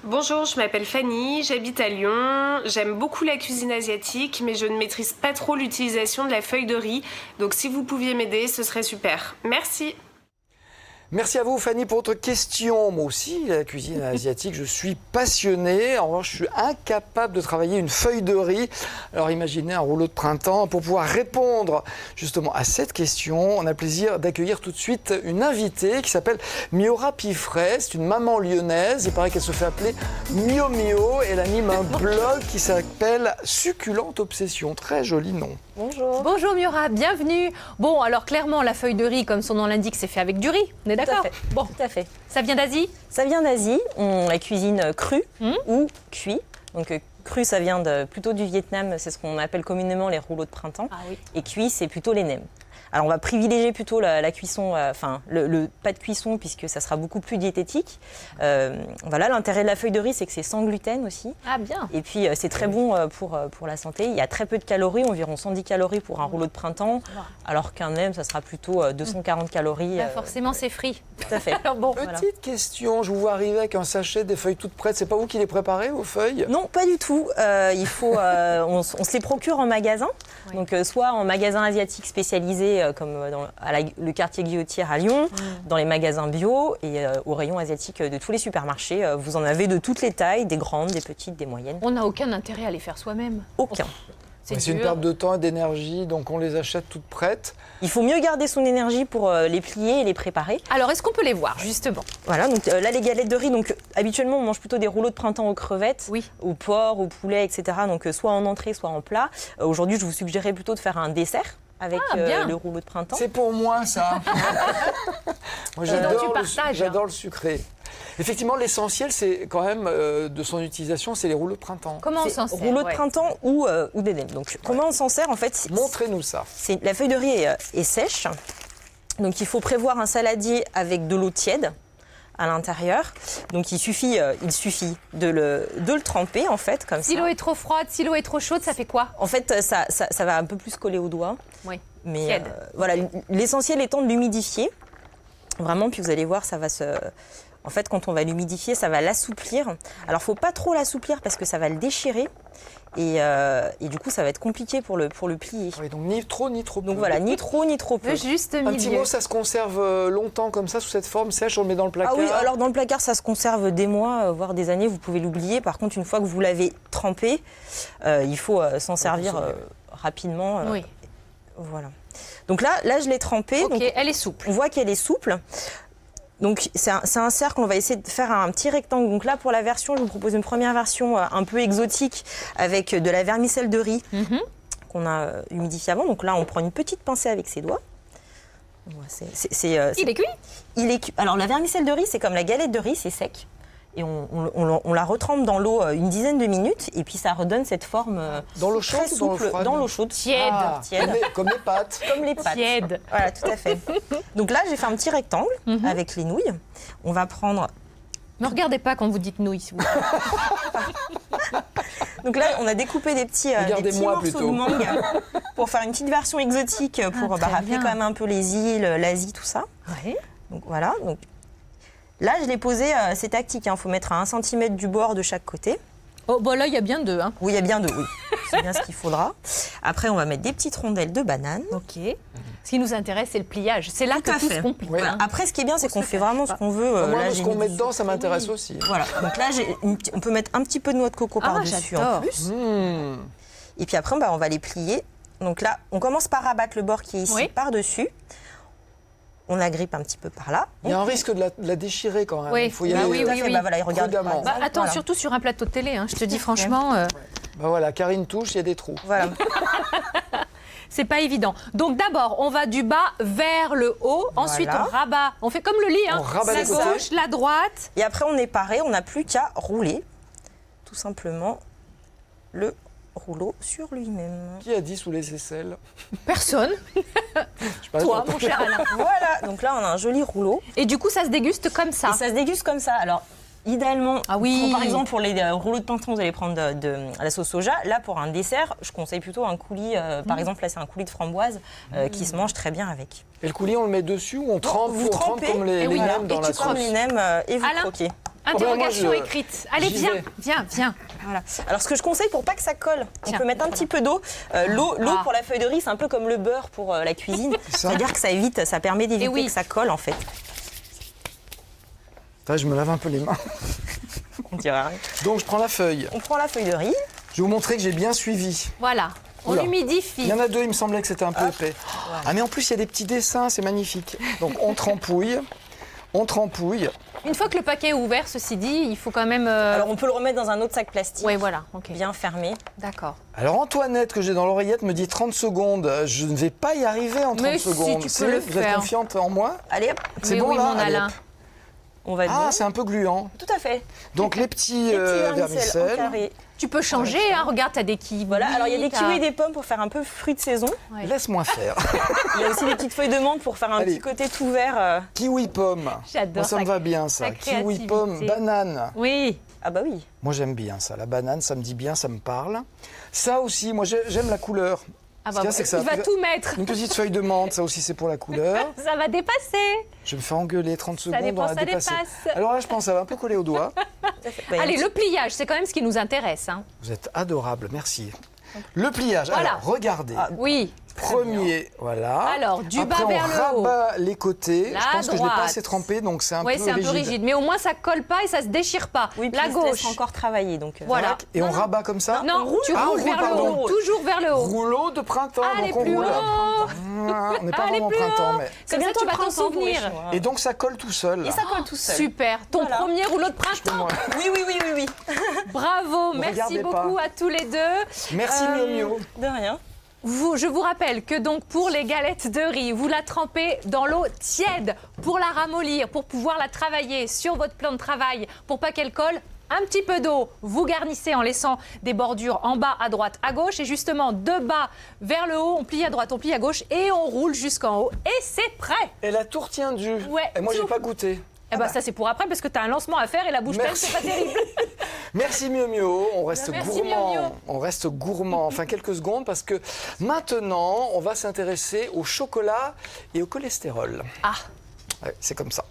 Bonjour, je m'appelle Fanny, j'habite à Lyon. J'aime beaucoup la cuisine asiatique, mais je ne maîtrise pas trop l'utilisation de la feuille de riz. Donc si vous pouviez m'aider, ce serait super. Merci. Merci à vous Fanny pour votre question. Moi aussi, la cuisine asiatique, je suis passionné. En revanche, je suis incapable de travailler une feuille de riz. Alors imaginez un rouleau de printemps. Pour pouvoir répondre justement à cette question, on a le plaisir d'accueillir tout de suite une invitée qui s'appelle Miora Piffret. C'est une maman lyonnaise. Il paraît qu'elle se fait appeler Mio Mio. Elle anime un blog qui s'appelle Succulente Obsession. Très joli nom. Bonjour. Bonjour Miora, bienvenue. Bon, alors clairement, la feuille de riz, comme son nom l'indique, c'est fait avec du riz. On est d'accord? Bon, tout à fait. Ça vient d'Asie? Ça vient d'Asie. On la cuisine crue ou cuit. Donc cru, ça vient plutôt du Vietnam. C'est ce qu'on appelle communément les rouleaux de printemps. Ah oui. Et cuit, c'est plutôt les nems. Alors on va privilégier plutôt la cuisson, le pas de cuisson puisque ça sera beaucoup plus diététique. Voilà, l'intérêt de la feuille de riz, c'est que c'est sans gluten aussi. Ah bien. Et puis c'est très bon pour la santé. Il y a très peu de calories, environ 110 calories pour un rouleau de printemps, alors qu'un nem, ça sera plutôt 240 calories. Forcément, c'est frit. Tout à fait. Bon, Petite question, je vous vois arriver avec un sachet des feuilles toutes prêtes. C'est pas vous qui les préparez, vos feuilles? Non, pas du tout. On se les procure en magasin. Oui. Donc soit en magasin asiatique spécialisé comme le quartier Guillotière à Lyon, dans les magasins bio et au rayon asiatique de tous les supermarchés. Vous en avez de toutes les tailles, des grandes, des petites, des moyennes. On n'a aucun intérêt à les faire soi-même. Aucun. C'est une perte de temps et d'énergie, donc on les achète toutes prêtes. Il faut mieux garder son énergie pour les plier et les préparer. Alors, est-ce qu'on peut les voir, justement? Voilà, donc là, les galettes de riz, donc habituellement, on mange plutôt des rouleaux de printemps aux crevettes, au porc, au poulet, etc. Donc soit en entrée, soit en plat. Aujourd'hui, je vous suggérerais plutôt de faire un dessert avec le rouleau de printemps. C'est pour moi, ça. Moi, j'adore le sucré. Effectivement, l'essentiel, c'est quand même de son utilisation, c'est les rouleaux de printemps. Comment on s'en sert? Rouleaux de printemps ou des nems. Donc, comment on s'en sert en fait? Montrez-nous ça. La feuille de riz est sèche, donc il faut prévoir un saladier avec de l'eau tiède à l'intérieur. Donc il suffit de le tremper en fait comme ça. Si l'eau est trop froide, si l'eau est trop chaude, ça fait quoi? En fait, ça va un peu plus coller aux doigts. Oui. Mais voilà, l'essentiel étant de l'humidifier. Vraiment, puis vous allez voir, ça va se... En fait, quand on va l'humidifier, ça va l'assouplir. Alors, il ne faut pas trop l'assouplir parce que ça va le déchirer. Et du coup, ça va être compliqué pour le plier. Oui, donc ni trop, ni trop peu. Donc voilà, ni trop, ni trop peu. Juste un petit mot, ça se conserve longtemps comme ça, sous cette forme sèche, on le met dans le placard? Ah oui, alors dans le placard, ça se conserve des mois, voire des années, vous pouvez l'oublier. Par contre, une fois que vous l'avez trempé, il faut s'en servir rapidement. Oui. Voilà. Donc là, je l'ai trempée. Ok, donc, elle est souple. On voit qu'elle est souple. Donc c'est un cercle, on va essayer de faire un petit rectangle. Donc là pour la version, je vous propose une première version un peu exotique avec de la vermicelle de riz qu'on a humidifiée avant. Donc là on prend une petite pincée avec ses doigts. Il est cuit? Il est cuit. Alors la vermicelle de riz c'est comme la galette de riz, c'est sec. Et on la retrempe dans l'eau une dizaine de minutes et puis ça redonne cette forme dans l'eau chaude très souple. Dans l'eau chaude. Tiède. Tiède. Comme les pâtes. Comme les pâtes. Tiède. Voilà, tout à fait. Donc là, j'ai fait un petit rectangle avec les nouilles. On va prendre... Ne regardez pas quand vous dites nouilles, s'il vous plaît. Donc là, on a découpé des petits morceaux de mangue pour faire une petite version exotique pour rappeler quand même un peu les îles, l'Asie, tout ça. Ouais. Donc voilà. Donc, là, je l'ai posé, c'est tactique, il faut mettre à 1 cm du bord de chaque côté. Oh, bah là, il y a bien deux. Hein. Oui, il y a bien deux, oui. C'est bien ce qu'il faudra. Après, on va mettre des petites rondelles de banane. Ok. Ce qui nous intéresse, c'est le pliage. C'est là que tout se complique. Oui. Hein. Après, ce qui est bien, c'est qu'on fait vraiment ce qu'on veut. Moi, ce qu'on met dedans, ça m'intéresse aussi. Voilà. Donc là, on peut mettre un petit peu de noix de coco par-dessus en plus. Et puis après, on va les plier. Donc là, on commence par abattre le bord qui est ici par-dessus. On agrippe un petit peu par là. Il y a un risque de la déchirer quand même. Oui. Il faut y aller oui. Bah voilà, il regarde. Attends, voilà. Surtout sur un plateau de télé, hein, je te dis franchement. Bah voilà, Karine touche, il y a des trous. Voilà. C'est pas évident. Donc d'abord, on va du bas vers le haut. Ensuite, on rabat. On fait comme le lit, hein. La gauche, la droite. Et après, on est paré. On n'a plus qu'à rouler, tout simplement, le rouleau sur lui-même. Qui a dit sous les aisselles? Personne. Toi, mon cher Alain. Voilà, donc là on a un joli rouleau. Et du coup ça se déguste comme ça. Et ça se déguste comme ça. Alors idéalement, par exemple pour les rouleaux de printemps, vous allez prendre de la sauce soja. Là pour un dessert, je conseille plutôt un coulis. Par exemple là c'est un coulis de framboise qui se mange très bien avec. Et le coulis on le met dessus ou on trempe, vous trempez, comme les nems dans la sauce? Tu trempes les nems et vous croquez. Interrogation écrite. Allez, j'y viens, vais. viens. Voilà. Alors, ce que je conseille pour pas que ça colle, on Tiens, peut mettre un petit peu d'eau. L'eau pour la feuille de riz, c'est un peu comme le beurre pour la cuisine. ça. C'est-à-dire que ça évite, ça permet d'éviter oui. que ça colle en fait. Attends, je me lave un peu les mains. On dirait rien. Donc je prends la feuille. On prend la feuille de riz. Je vais vous montrer que j'ai bien suivi. Voilà. On Oula. humidifie. Il y en a deux, il me semblait que c'était un peu épais. Ah mais en plus il y a des petits dessins, c'est magnifique. Donc on trempouille. Une fois que le paquet est ouvert, ceci dit, il faut quand même. Alors, on peut le remettre dans un autre sac plastique. Oui, voilà. Ok. Bien fermé. D'accord. Alors Antoinette, que j'ai dans l'oreillette, me dit 30 secondes. Je ne vais pas y arriver en 30 Mais si, secondes. tu peux le Vous êtes faire. confiante en moi? Allez hop, C'est Mais bon oui, là? mon Allez, Alain. hop. on va Ah, bien. c'est un peu gluant. Tout à fait. Donc les petits Les petits vermicelles en vermicelles. carré. Tu peux changer, hein. Regarde, t'as des kiwis. Voilà, alors il y a des t'as- kiwis et des pommes pour faire un peu fruits de saison. Ouais. Laisse-moi faire. Il y a aussi des petites feuilles de menthe pour faire un Allez. petit côté tout vert. Kiwi pomme. J'adore Moi, ça me ta- va bien ça. ta Kiwi créativité. pomme, banane. Oui. Ah bah oui. Moi j'aime bien ça. La banane, ça me dit bien, ça me parle. Ça aussi, moi j'aime la couleur. Ah Ce bah, qu'il y a, c'est que ça- il va tout mettre. Une petite feuille de menthe, ça aussi c'est pour la couleur. Ça va dépasser. Je me fais engueuler 30 secondes, dépend, on va ça dépasser. dépasse. Alors là, je pense que ça va un peu coller au doigt. Bah, Allez, le pliage, c'est quand même ce qui nous intéresse. Hein. Vous êtes adorable, merci. Le pliage, Voilà. alors regardez. Oui. Premier, voilà. Alors, du Après, bas vers le haut. on rabat les côtés. La je pense que je ne l'ai pas droite. assez trempé, donc c'est un Oui, peu c'est un rigide. peu rigide. Mais au moins, ça colle pas et ça se déchire pas. Oui, puis la il se laisse gauche. encore travailler. Donc, Voilà. Tac, et on rabat comme ça. Non, tu Ah, on roules roule, vers le pardon. haut. Toujours vers le haut. Rouleau de printemps, Allez, donc on plus roule. haut. On n'est pas Allez, vraiment au plus printemps, haut. mais... c'est Comme ça, bientôt tu vas le t'en printemps pour les souvenir. Chinois. Et donc ça colle tout seul. Et ça colle tout seul. Super. Ton Voilà. premier rouleau de printemps. Oui, oui, oui, oui, oui. Bravo. Ne Merci regardez beaucoup pas. à tous les deux. Merci Mio. De rien. Je vous rappelle que donc pour les galettes de riz, vous la trempez dans l'eau tiède pour la ramollir, pour pouvoir la travailler sur votre plan de travail, pour pas qu'elle colle. Un petit peu d'eau, vous garnissez en laissant des bordures en bas, à droite, à gauche. Et justement, de bas vers le haut, on plie à droite, on plie à gauche et on roule jusqu'en haut. Et c'est prêt. Elle a tout retenu. Ouais, Et moi, j'ai tout. pas goûté. Eh ben, ça, c'est pour après parce que tu as un lancement à faire et la bouche pleine, Merci. c'est pas terrible. Merci Mio. On reste Merci, gourmand. Mio Mio. On reste gourmand. Enfin, quelques secondes parce que maintenant, on va s'intéresser au chocolat et au cholestérol. Ah. Ouais, c'est comme ça.